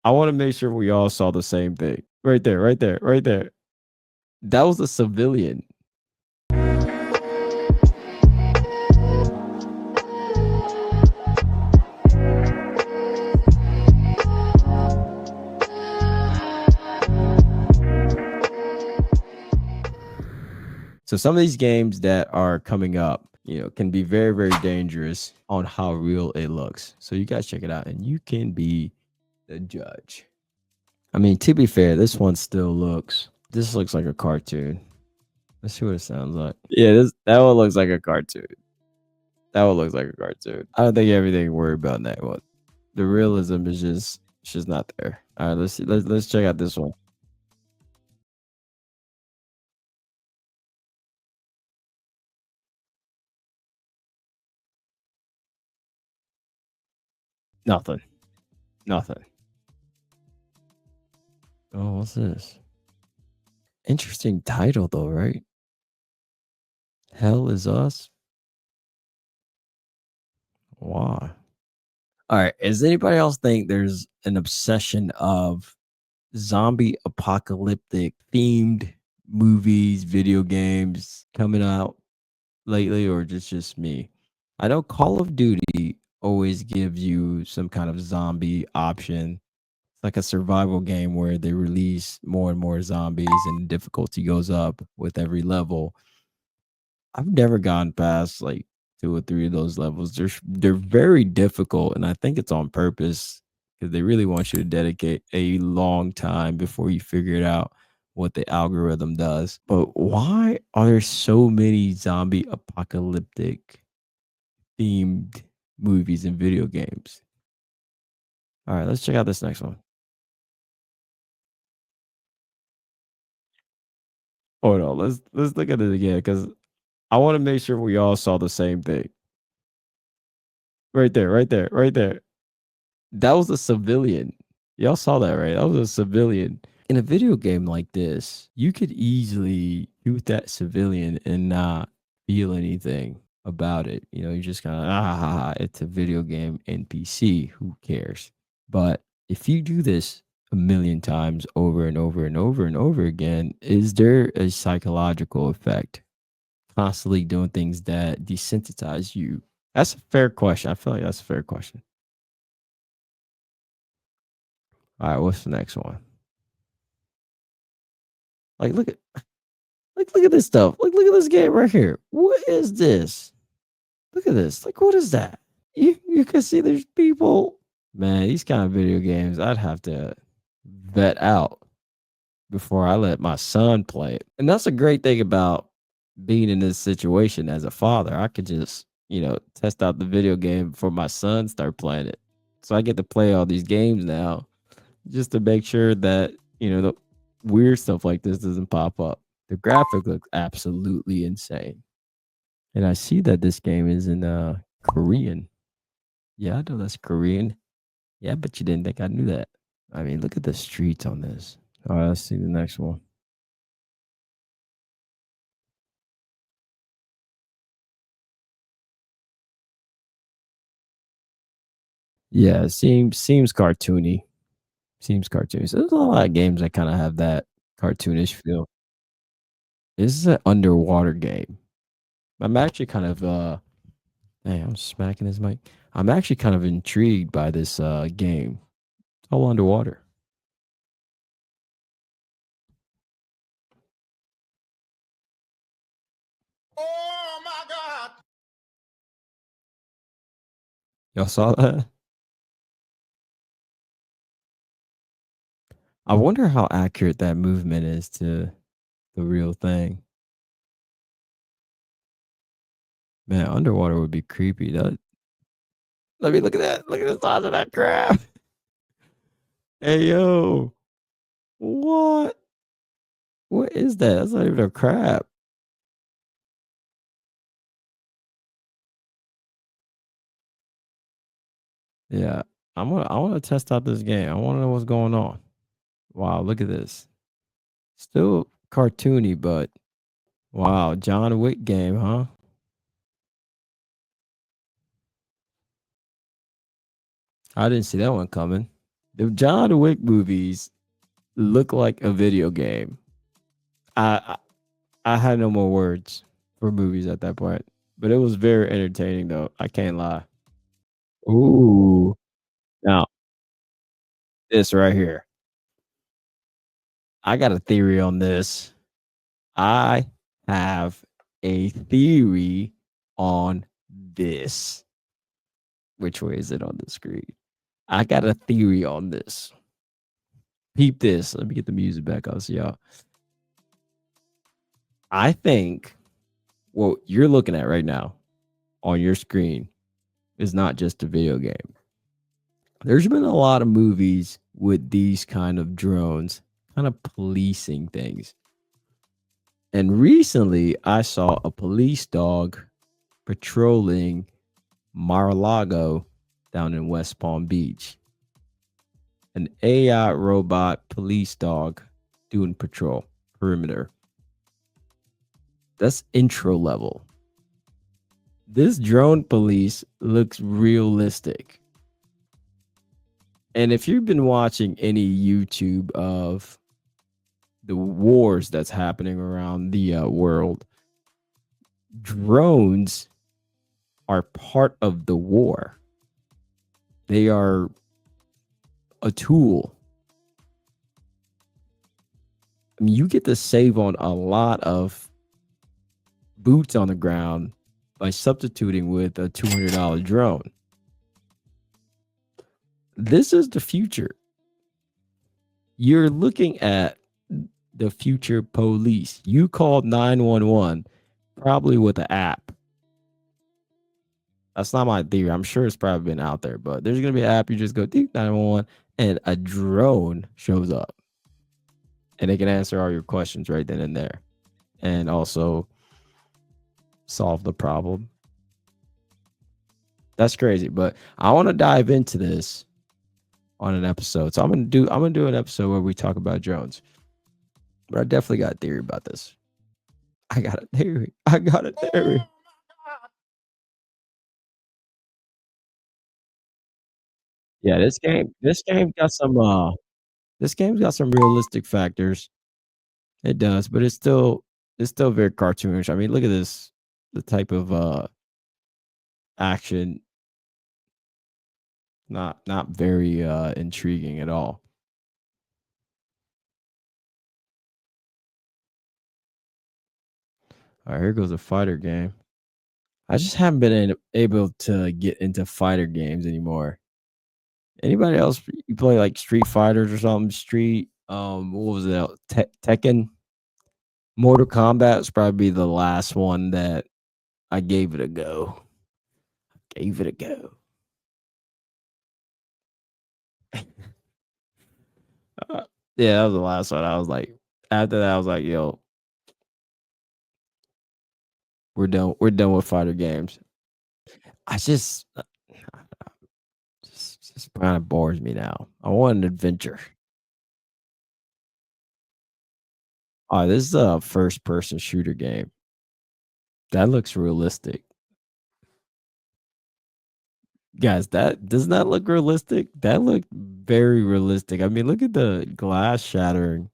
I want to make sure we all saw the same thing. Right there, right there, right there. That was a civilian. So some of these games that are coming up, can be very, very dangerous on how real it looks. So you guys check it out and you can be the judge. I mean, to be fair, this looks like a cartoon. Let's see what it sounds like. Yeah, that one looks like a cartoon. That one looks like a cartoon. I don't think everything to worry about in that one. The realism is just it's just not there. All right, let's see. Let's check out this one. Nothing. Nothing. Oh, what's this? Interesting title though, right? Hell is Us. Why? All right. Does anybody else think there's an obsession of zombie apocalyptic themed movies, video games coming out lately, or just me? I know Call of Duty always gives you some kind of zombie option. It's like a survival game where they release more and more zombies and difficulty goes up with every level. I've never gone past like 2 or 3 of those levels. They're very difficult, and I think it's on purpose because they really want you to dedicate a long time before you figure it out what the algorithm does. But why are there so many zombie apocalyptic themed movies and video games? All right, let's check out this next one. Hold on, let's look at it again because I want to make sure we all saw the same thing. Right there, right there, right there. That was a civilian. Y'all saw that, right? That was a civilian. In a video game like this, you could easily shoot that civilian and not feel anything about it. You just kind of, it's a video game NPC. Who cares? But if you do this a million times over and over and over and over again, is there a psychological effect? Constantly doing things that desensitize you? That's a fair question. I feel like that's a fair question. All right, what's the next one? Like, look at this stuff. Look at this game right here. What is this? Look at this. Like, what is that? You can see there's people. Man, these kind of video games, I'd have to vet out before I let my son play it. And that's a great thing about being in this situation as a father. I could just, test out the video game before my son start playing it. So I get to play all these games now just to make sure that, the weird stuff like this doesn't pop up. The graphic looks absolutely insane. And I see that this game is in Korean. Yeah, I know that's Korean. Yeah, but you didn't think I knew that. I mean, look at the streets on this. All right, let's see the next one. Yeah, it seems cartoony. Seems cartoony. So there's a lot of games that kind of have that cartoonish feel. This is an underwater game. I'm actually kind of hey, I'm smacking his mic. I'm actually kind of intrigued by this game. It's all underwater. Oh my God. Y'all saw that? I wonder how accurate that movement is to the real thing. Man, underwater would be creepy. Let me look at that. Look at the size of that crab. Hey yo. What? What is that? That's not even a crab. Yeah. I wanna test out this game. I wanna know what's going on. Wow, look at this. Still cartoony, but wow, John Wick game, huh? I didn't see that one coming. The John Wick movies look like a video game. I I had no more words for movies at that point, but it was very entertaining though. I can't lie. Ooh, now this right here. I got a theory on this. I have a theory on this. Which way is it on the screen? I got a theory on this. Peep this. Let me get the music back on so y'all. I think what you're looking at right now on your screen is not just a video game. There's been a lot of movies with these kind of drones kind of policing things. And recently I saw a police dog patrolling Mar-a-Lago down in West Palm Beach. An AI robot police dog doing patrol perimeter. That's intro level. This drone police looks realistic. And if you've been watching any YouTube of the wars that's happening around the world, drones are part of the war. They are a tool. I mean, you get to save on a lot of boots on the ground by substituting with a $200 drone. This is the future. You're looking at the future police. You called 911 probably with an app. That's not my theory. I'm sure it's probably been out there, but there's going to be an app. You just go 911 and a drone shows up and it can answer all your questions right then and there and also solve the problem. That's crazy, but I want to dive into this on an episode. So I'm gonna do an episode where we talk about drones. But I definitely got a theory about this. I got a theory. I got a theory. Oh my God. Yeah, this game's got some realistic factors. It does, but it's still very cartoonish. I mean, look at this, the type of action, not very intriguing at all. All right, here goes a fighter game. I just haven't been able to get into fighter games anymore. Anybody else you play like Street Fighters or something? What was it? Tekken, Mortal Kombat was probably the last one that I gave it a go. Gave it a go. Yeah, that was the last one. I was like, after that, I was like, yo, we're done. We're done with fighter games. I just kind of bores me now. I want an adventure. Oh, this is a first person shooter game. That looks realistic. Guys, that does not look realistic. That looked very realistic. I mean, look at the glass shattering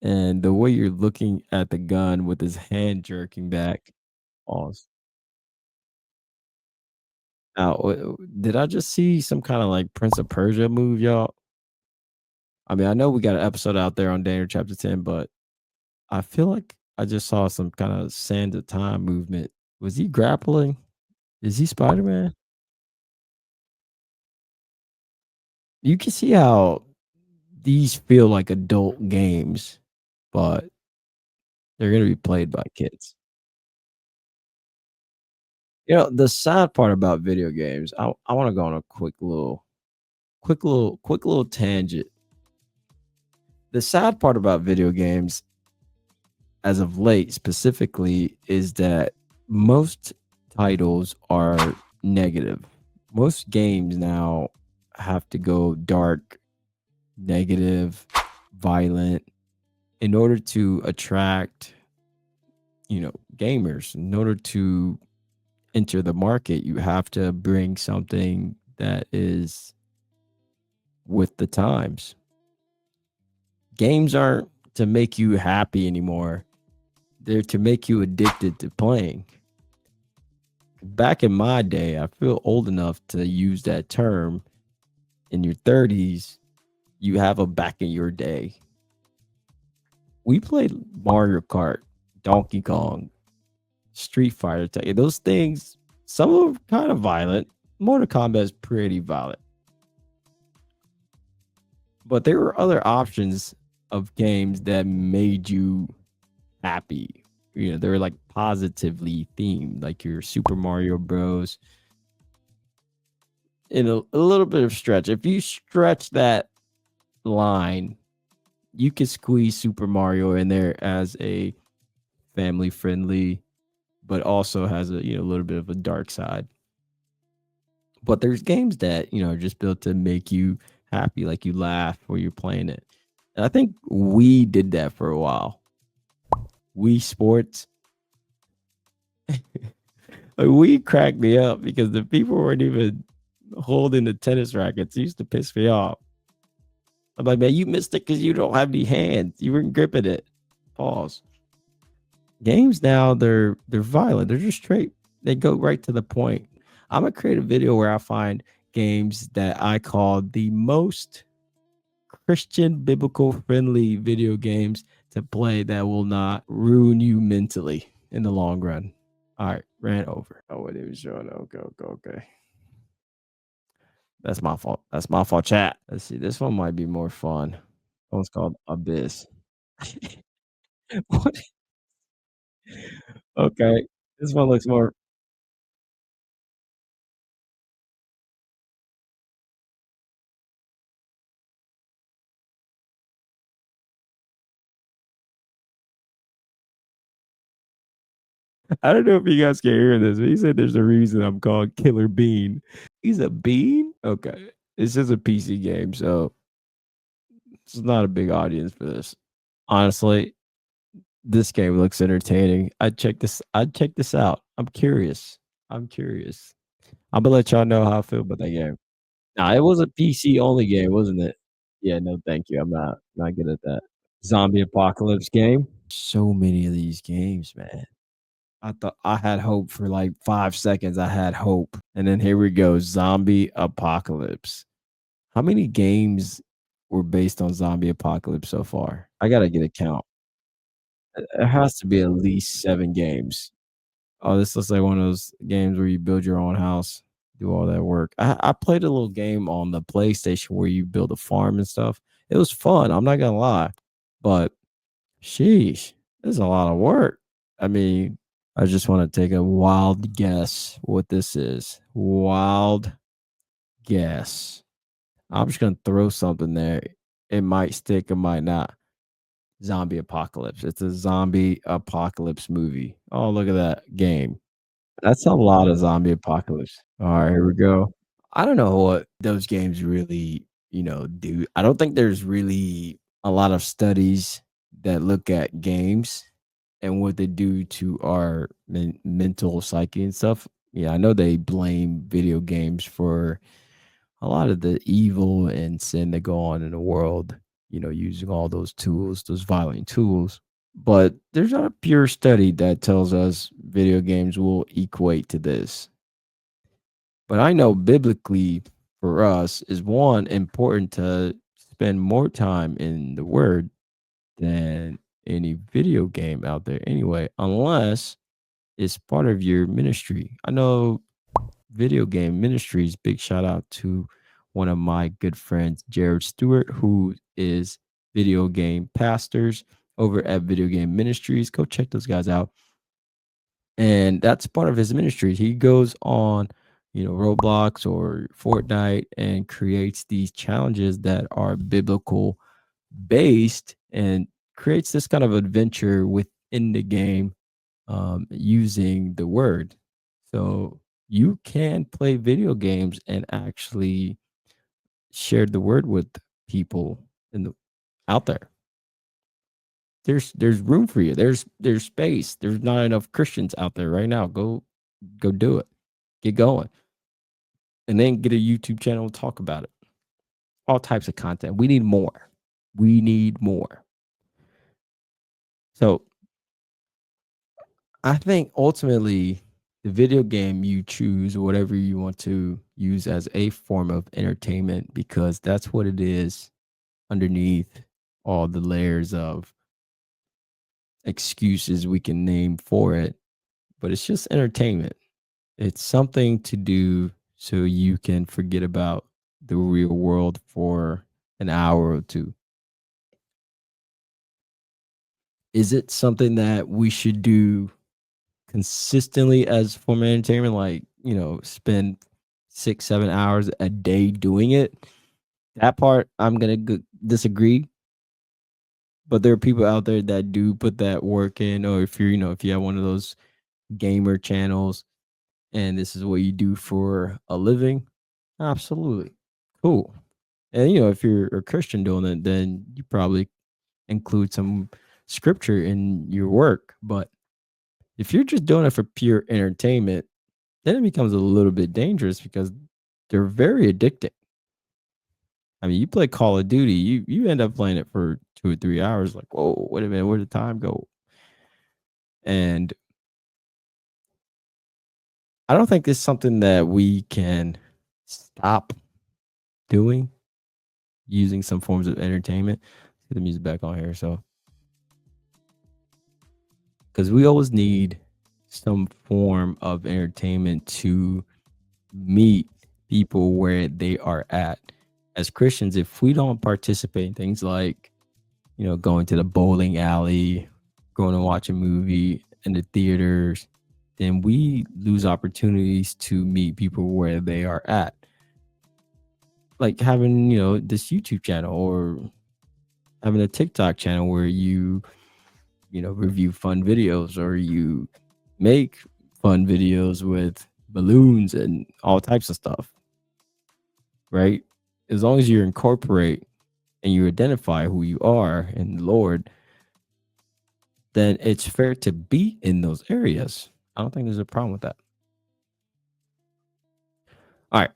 and the way you're looking at the gun with his hand jerking back. Pause. Now, did I just see some kind of like Prince of Persia move, y'all? I mean, I know we got an episode out there on Daniel Chapter 10, but I feel like I just saw some kind of Sands of Time movement. Was he grappling? Is he Spider Man? You can see how these feel like adult games, but they're gonna be played by kids. You know, the sad part about video games, I wanna go on a quick little tangent. The sad part about video games, as of late specifically, is that most titles are negative. Most games now have to go dark, negative, violent in order to attract, gamers. In order to enter the market, you have to bring something that is with the times. Games aren't to make you happy anymore. They're to make you addicted to playing. Back in my day, I feel old enough to use that term. In your 30s, you have a back in your day. We played Mario Kart, Donkey Kong, Street Fighter. Those things, some of them kind of violent. Mortal Kombat is pretty violent. But there were other options of games that made you happy. You know, they were like positively themed, like your Super Mario Bros. In a little bit of stretch. If you stretch that line, you could squeeze Super Mario in there as a family friendly, but also has a little bit of a dark side. But there's games that are just built to make you happy, like you laugh while you're playing it. And I think we did that for a while. Wii Sports. Like, we cracked me up because the people weren't even holding the tennis rackets. It used to piss me off. I'm like, man, you missed it because you don't have any hands. You weren't gripping it. Pause. Games now, they're violent. They're just straight. They go right to the point. I'm gonna create a video where I find games that I call the most Christian biblical friendly video games to play that will not ruin you mentally in the long run. All right, ran over. Oh, what it was showing. Okay, okay. That's my fault. That's my fault, chat. Let's see. This one might be more fun. This one's called Abyss. What? Okay. This one looks more. I don't know if you guys can hear this, but he said there's a reason I'm called Killer Bean. He's a bean? Okay. It's just a PC game, so it's not a big audience for this. Honestly, this game looks entertaining. I'd check this out. I'm curious. I'm gonna let y'all know how I feel about that game. Nah, it was a PC only game, wasn't it? Yeah, no, thank you. I'm not good at that. Zombie apocalypse game. So many of these games, man. I thought I had hope for like 5 seconds. I had hope. And then here we go, zombie apocalypse. How many games were based on zombie apocalypse so far? I gotta get a count. It has to be at least 7 games. Oh, this looks like one of those games where you build your own house, do all that work. I played a little game on the PlayStation where you build a farm and stuff. It was fun, I'm not gonna lie. But sheesh, there's a lot of work. I mean, I just want to take a wild guess what this is. Wild guess. I'm just gonna throw something there. It might stick, it might not. Zombie apocalypse. It's a zombie apocalypse movie. Oh, look at that game. That's a lot of zombie apocalypse. All right, here we go. I don't know what those games really, do. I don't think there's really a lot of studies that look at games and what they do to our mental psyche and stuff. Yeah, I know they blame video games for a lot of the evil and sin that go on in the world, using all those tools, those violent tools. But there's not a pure study that tells us video games will equate to this. But I know biblically for us is one important to spend more time in the word than any video game out there anyway, unless it's part of your ministry. I know video game ministries, big shout out to one of my good friends, Jared Stewart, who is video game pastors over at Video Game Ministries. Go check those guys out. And that's part of his ministry. He goes on, Roblox or Fortnite and creates these challenges that are biblical based and creates this kind of adventure within the game using the word. So you can play video games and actually share the word with people in the out there. There's room for you. There's space. There's not enough Christians out there right now. Go do it. Get going. And then get a YouTube channel and talk about it. all types of content. We need more. We need more. So I think ultimately the video game you choose, or whatever you want to use as a form of entertainment, because that's what it is underneath all the layers of excuses we can name for it. But it's just entertainment. It's something to do so you can forget about the real world for an hour or two. Is it something that we should do consistently as form of entertainment? Like, spend 6-7 hours a day doing it? That part I'm gonna disagree. But there are people out there that do put that work in, or if if you have one of those gamer channels and this is what you do for a living, absolutely cool. And if you're a Christian doing it, then you probably include some scripture in your work. But if you're just doing it for pure entertainment, then it becomes a little bit dangerous because they're very addicting. I mean, you play Call of Duty, you end up playing it for 2 or 3 hours, like, whoa, wait a minute, where did the time go? And I don't think it's something that we can stop doing, using some forms of entertainment. Let's get the music back on here. So, because we always need some form of entertainment to meet people where they are at. As Christians, if we don't participate in things like, going to the bowling alley, going to watch a movie in the theaters, then we lose opportunities to meet people where they are at. Like having, this YouTube channel, or having a TikTok channel where you review fun videos, or you make fun videos with balloons and all types of stuff, right? As long as you incorporate and you identify who you are in the Lord, then it's fair to be in those areas. I don't think there's a problem with that. All right.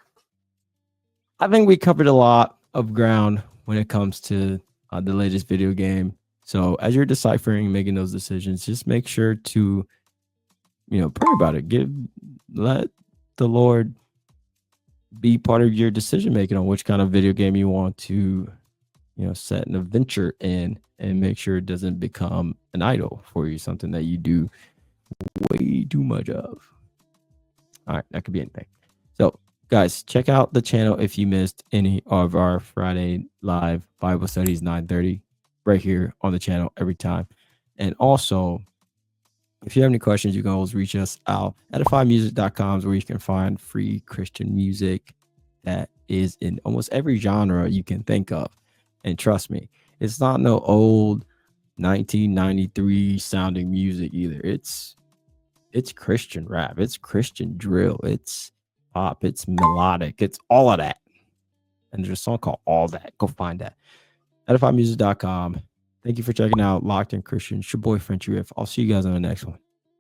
I think we covered a lot of ground when it comes to the latest video game. So as you're deciphering, making those decisions, just make sure to, pray about it. Let the Lord be part of your decision making on which kind of video game you want to, set an adventure in, and make sure it doesn't become an idol for you, something that you do way too much of. All right, that could be anything. So, guys, check out the channel if you missed any of our Friday live Bible studies, 9:30, right here on the channel every time. And also, if you have any questions, you can always reach us out at edifymusic.com, where you can find free Christian music that is in almost every genre you can think of. And trust me, it's not no old 1993 sounding music either. It's Christian rap, it's Christian drill, it's pop, it's melodic, it's all of that. And there's a song called All That. Go find that. edifymusic.com. Thank you for checking out Locked In Christian. It's your boy Frenchie Riff. I'll see you guys on the next one.